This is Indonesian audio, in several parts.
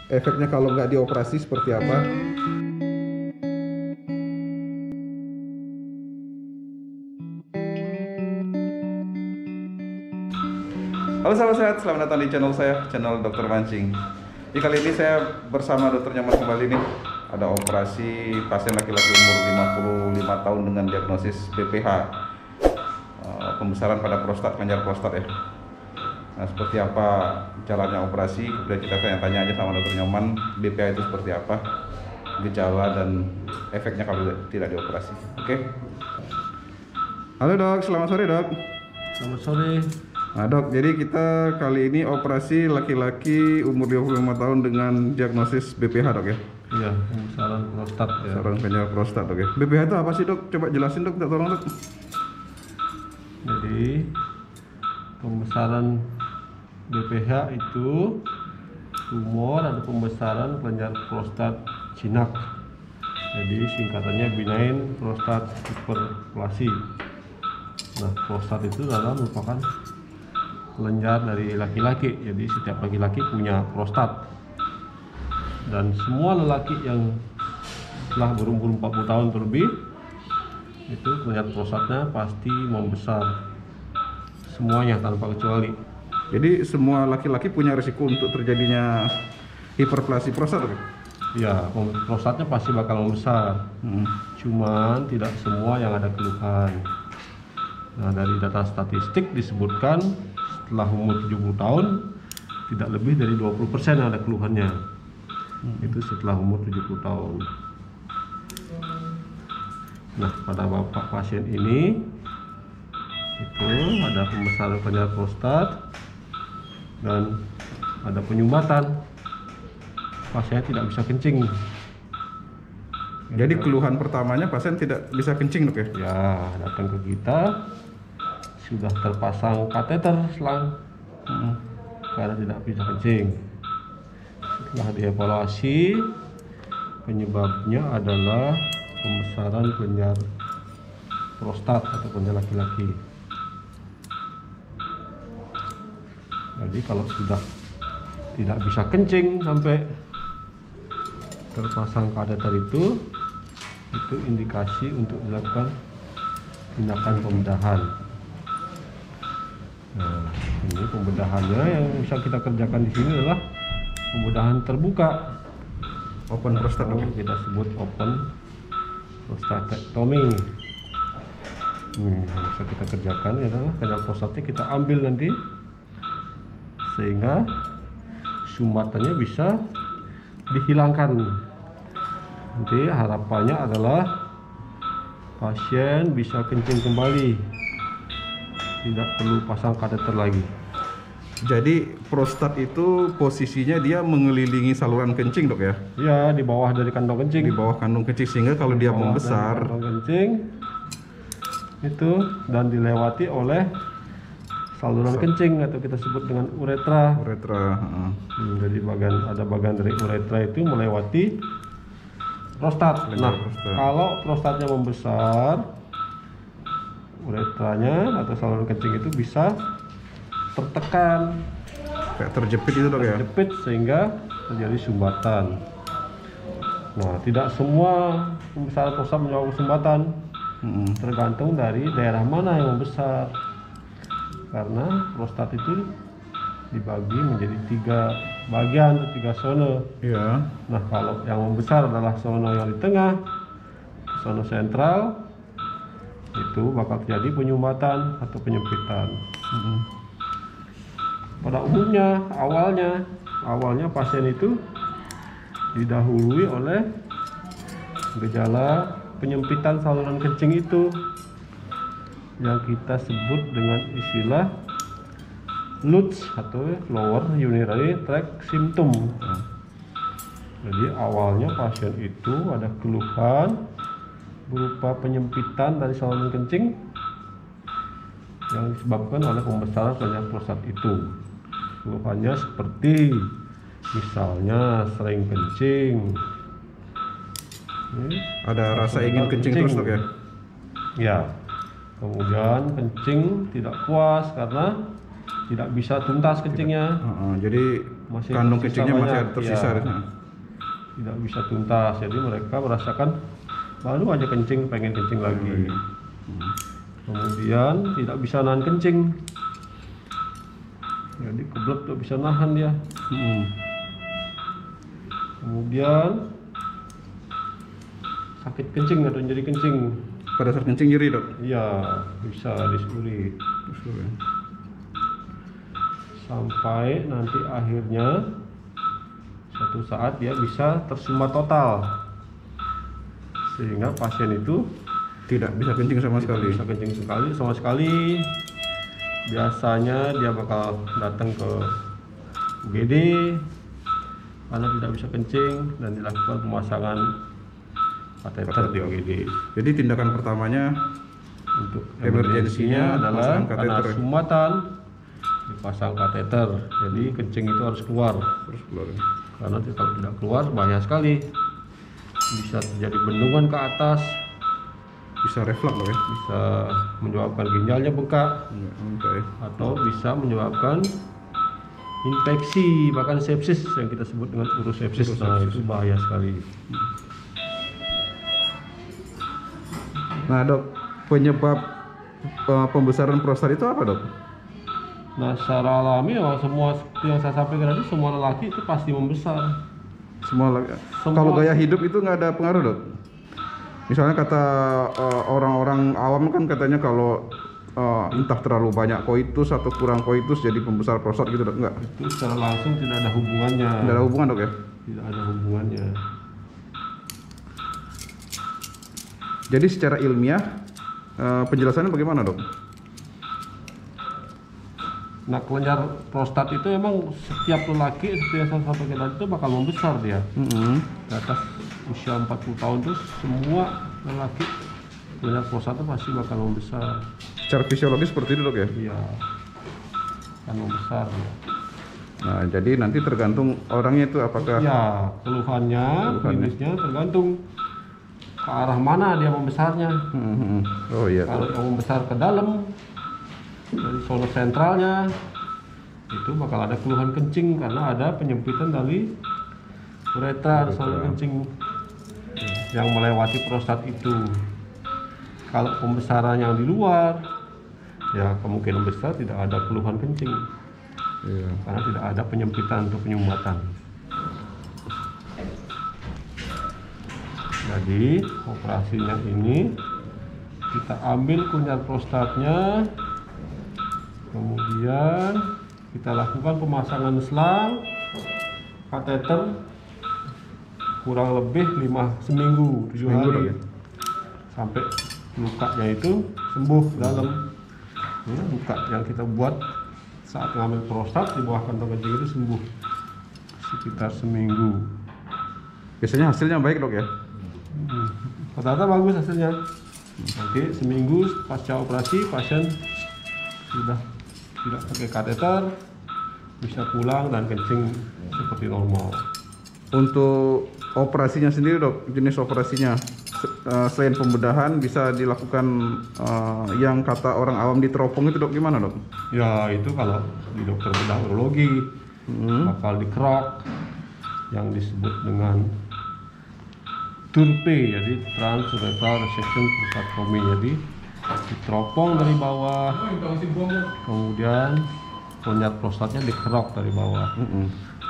efeknya kalau nggak dioperasi seperti apa. Halo sahabat sehat, selamat datang di channel saya, channel Dokter Mancing. Di kali ini saya bersama Dokter Nyoman kembali nih. Ada operasi pasien laki-laki umur 55 tahun dengan diagnosis BPH, pembesaran pada prostat, kelenjar prostat ya. Nah, seperti apa jalannya operasi? Kemudian kita tanya-tanya aja sama Dokter Nyoman, BPH itu seperti apa, gejala dan efeknya kalau tidak dioperasi. Oke. Halo dok, selamat sore dok. Selamat sore. Nah dok, jadi kita kali ini operasi laki-laki umur 25 tahun dengan diagnosis BPH dok ya? Iya, pembesaran prostat ya. Pembesaran kelenjar prostat dok ya. BPH itu apa sih dok? Coba jelasin dok, tolong dok. Jadi pembesaran BPH itu tumor atau pembesaran kelenjar prostat jinak. Jadi singkatannya benign prostate hyperplasia. Nah, prostat itu adalah merupakan kelenjar dari laki-laki. Jadi setiap laki-laki punya prostat. Dan semua lelaki yang telah berumur 40 tahun terlebih itu kelenjar prostatnya pasti membesar. Semuanya tanpa kecuali. Jadi semua laki-laki punya risiko untuk terjadinya hiperplasi prostat dok? Ya, prostatnya pasti bakal membesar. Cuman tidak semua yang ada keluhan. Nah, dari data statistik disebutkan setelah umur 70 tahun tidak lebih dari 20% yang ada keluhannya. Itu setelah umur 70 tahun. Nah, pada bapak pasien ini itu ada pembesaran kelenjar prostat dan ada penyumbatan. Pasiennya tidak bisa kencing. Jadi keluhan pertamanya pasien tidak bisa kencing dok ya? Ya, datang ke kita sudah terpasang kateter selang karena tidak bisa kencing. Setelah dievaluasi, penyebabnya adalah pembesaran kelenjar prostat atau kelenjar laki-laki. Jadi kalau sudah tidak bisa kencing sampai terpasang kateter itu indikasi untuk dilakukan tindakan pembedahan. Nah, ini pembedahannya yang bisa kita kerjakan di sini adalah pembedahan terbuka, Open prostat dok? kita sebut open prostatectomy. Yang bisa kita kerjakan adalah kelenjar prostatnya kita ambil nanti sehingga sumbatannya bisa dihilangkan. Nanti harapannya adalah pasien bisa kencing kembali, tidak perlu pasang kateter lagi. Jadi prostat itu posisinya dia mengelilingi saluran kencing dok ya? Ya, di bawah dari kantong kencing. Di bawah kandung kencing, sehingga kalau dia membesar Kantong kencing itu dan dilewati oleh saluran kencing atau kita sebut dengan uretra. uretra. Jadi ada bagian dari uretra itu melewati prostat. Nah, prostat. kalau prostatnya membesar, uretranya atau saluran kencing itu bisa tertekan, Kayak terjepit itu dok ya? terjepit sehingga terjadi sumbatan. Nah, tidak semua pembesaran prostat menyebabkan sumbatan, tergantung dari daerah mana yang membesar. Karena prostat itu dibagi menjadi 3 bagian atau 3 zona. Iya. Nah, kalau yang membesar adalah zona yang di tengah, zona sentral, itu bakal terjadi penyumbatan atau penyempitan. Pada umumnya awalnya pasien itu didahului oleh gejala penyempitan saluran kencing itu yang kita sebut dengan istilah LUTS atau lower urinary tract symptom. Jadi awalnya pasien itu ada keluhan berupa penyempitan dari saluran kencing yang disebabkan oleh pembesaran kelenjar prostat itu. Keluhannya seperti misalnya sering kencing, Ada rasa ingin kencing terus dok ya? Ya, kemudian kencing tidak puas karena tidak bisa tuntas kencingnya. Jadi kandung kencingnya masih ada tersisa. Ya, tidak bisa tuntas, jadi mereka merasakan baru aja kencing, pengen kencing lagi. Kemudian tidak bisa nahan kencing, jadi kebelet tidak bisa nahan dia. Kemudian sakit kencing atau jadi kencing. Pada saat kencing nyeri, Dok? Iya, bisa disuri. Sampai nanti akhirnya suatu saat dia bisa tersumbat total, sehingga pasien itu Tidak bisa kencing sama sekali. bisa kencing sama sekali. Biasanya dia bakal datang ke UGD karena tidak bisa kencing dan dilakukan pemasangan kateter di UGD. Jadi tindakan pertamanya Untuk emergensinya adalah pemasangan karena kateter. sumbatan dipasang kateter, jadi kencing itu harus keluar. Terus keluar. Karena kalau tidak keluar bahaya sekali, bisa terjadi bendungan ke atas, Bisa refleks, Dok, ya? bisa menyebabkan ginjalnya bengkak, atau bisa menyebabkan infeksi, bahkan sepsis yang kita sebut dengan urosepsis. Nah, itu bahaya sekali. Nah, Dok, penyebab pembesaran prostat itu apa, Dok? Nah, secara alami ya, semua seperti yang saya sampaikan tadi, semua lelaki itu pasti membesar. Semua. Kalau gaya hidup itu nggak ada pengaruh, Dok? Misalnya kata orang-orang awam kan katanya kalau entah terlalu banyak koitus atau kurang koitus jadi pembesar prostat gitu, Dok? Enggak? Itu secara langsung tidak ada hubungannya. Tidak ada hubungan, Dok, ya? Tidak ada hubungannya. Jadi secara ilmiah penjelasannya bagaimana, Dok? Nah, kelenjar prostat itu emang setiap lelaki seperti yang saya sampaikan tadi itu bakal membesar dia. Di atas usia 40 tahun itu semua lelaki kelenjar prostat itu pasti bakal membesar. Secara fisiologis seperti itu, Dok, ya? Iya, akan membesar ya. Nah, jadi nanti tergantung orangnya itu apakah Ya, keluhannya, klinisnya tergantung ke arah mana dia membesarnya. Oh iya. Kalau yang membesar ke dalam dari sono sentralnya itu bakal ada keluhan kencing karena ada penyempitan dari uretra saluran kencing yang melewati prostat itu. Kalau pembesaran yang di luar, ya kemungkinan besar tidak ada keluhan kencing. Iya. Karena tidak ada penyempitan untuk penyumbatan. Jadi operasinya ini kita ambil kelenjar prostatnya, kemudian kita lakukan pemasangan selang kateter kurang lebih seminggu 7 Seminggu, hari Dok, ya? sampai lukanya itu sembuh dalam. Ini luka yang kita buat saat ngambil prostat di bawah kantong kencing itu sembuh sekitar seminggu. Biasanya hasilnya baik, Dok, ya? Rata-rata bagus hasilnya. Nanti seminggu pasca operasi pasien sudah tidak pakai kateter, bisa pulang dan kencing seperti normal. Untuk operasinya sendiri, Dok, jenis operasinya selain pembedahan bisa dilakukan yang kata orang awam diteropong itu, Dok, gimana, Dok? Ya itu kalau di dokter bedah urologi bakal dikerok yang disebut dengan TURP, jadi transurethral resection prostatectomy. Jadi diteropong dari bawah, kemudian kelenjar prostatnya dikerok dari bawah.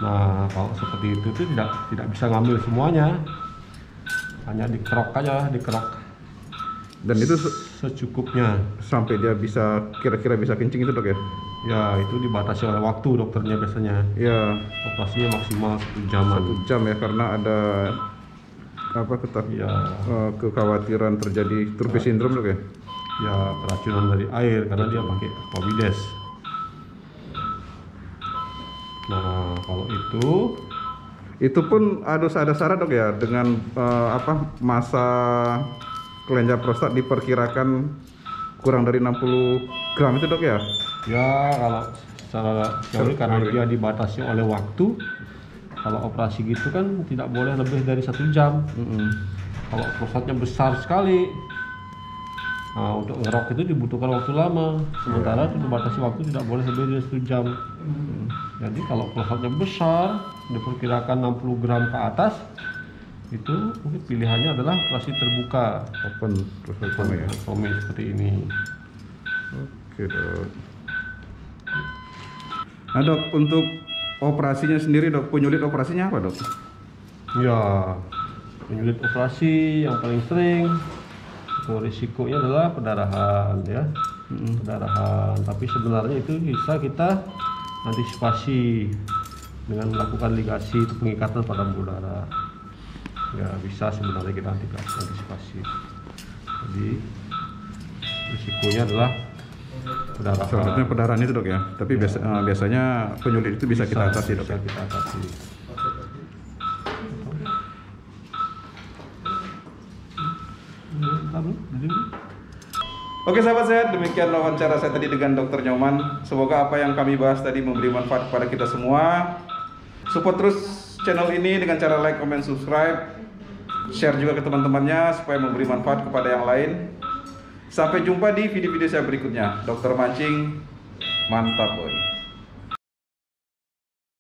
Nah, kalau seperti itu tuh tidak bisa ngambil semuanya, hanya dikerok aja, dikerok. Dan itu secukupnya sampai dia bisa kira-kira bisa kencing itu, Dok, ya? Ya, itu dibatasi oleh waktu dokternya biasanya. Ya, Operasinya maksimal 1 jaman. 1 jam ya, karena ada Ya, kekhawatiran terjadi Turpi sindrom, Dok, ya? ya keracunan dari air karena dia pakai aquabides. Nah, kalau itu pun ada syarat, Dok, ya, dengan masa kelenjar prostat diperkirakan kurang dari 60 gram itu, Dok, ya? ya kalau secara teori karena dia dibatasi oleh waktu, kalau operasi gitu kan tidak boleh lebih dari 1 jam. Kalau prostatnya besar sekali, Nah, untuk ngerok itu dibutuhkan waktu lama, sementara itu dibatasi waktu tidak boleh lebih dari 1 jam. Jadi kalau prostatnya besar, diperkirakan 60 gram ke atas, itu mungkin pilihannya adalah operasi terbuka, Open prostatectomy ya. prostatectomy seperti ini. Oke dok. Nah dok, untuk operasinya sendiri dok, penyulit operasinya apa dok? Ya, penyulit operasi yang paling sering risikonya adalah pendarahan ya, pendarahan. Tapi sebenarnya itu bisa kita antisipasi dengan melakukan ligasi atau pengikatan pada pembuluh darah. Ya bisa sebenarnya kita antisipasi. Jadi risikonya adalah pendarahan. Sebenarnya pendarahan itu dok ya. Tapi biasanya penyulit itu bisa kita atasi dok. Bisa kita atasi. Oke sahabat sehat, demikian wawancara saya tadi dengan Dr. Nyoman. Semoga apa yang kami bahas tadi memberi manfaat kepada kita semua. Support terus channel ini dengan cara like, comment, subscribe, share juga ke teman-temannya supaya memberi manfaat kepada yang lain. Sampai jumpa di video-video saya berikutnya. Dr. Mancing, mantap boy.